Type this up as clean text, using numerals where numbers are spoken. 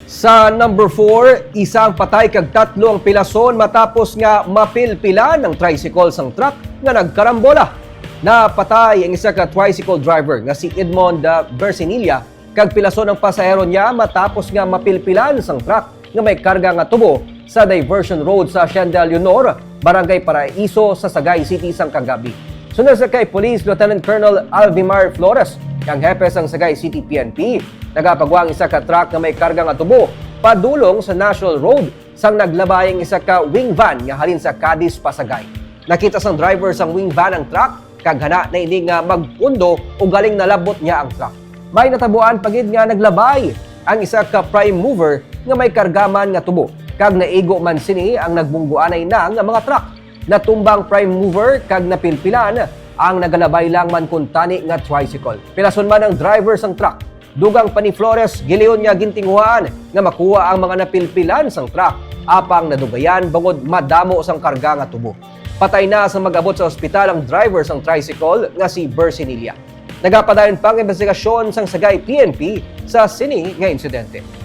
Sa number 4, isang patay kag tatlo ang pilason matapos nga mapilpila ng tricycle sang truck nga nagkarambola. Napatay ang isa ka tricycle driver nga si Edmond Bersinilla kag pilason ang pasahero niya matapos nga mapilpilan sang truck nga may karga nga tubo sa diversion road sa Hacienda Leonor, Barangay Paraiso sa Sagay City sang kagabi. Sunod sa kay Police Lieutenant Colonel Alvimar Flores, ang hepe sang Sagay City PNP, nagapagwang isa ka truck nga may karga nga tubo padulong sa National Road sang naglabayang isa ka wing van nga halin sa Cadiz, Pasagay. Nakita sang driver sang wing van ang truck kag hana na ini nga magpundo o galing nalabot niya ang truck. May natabuan pagid nga naglabay ang isa ka prime mover nga may kargaman nga tubo kag naigo man sini ang nagbungguanay na nga mga truck. Natumbang prime mover kag napilpilan ang nagalabay lang man kun tani nga tricycle. Pilason man ang driver sang truck. Dugang pa ni Flores, giliyon niya gintinguhan nga makuha ang mga napilpilan sang truck apang nadugayan bangod madamo sang karga nga tubo. Patay na sa mag-abot sa ospital ang driver sang tricycle nga si Bersinilla. Nagapadayon pang investigasyon sang Sagay PNP sa sini nga insidente.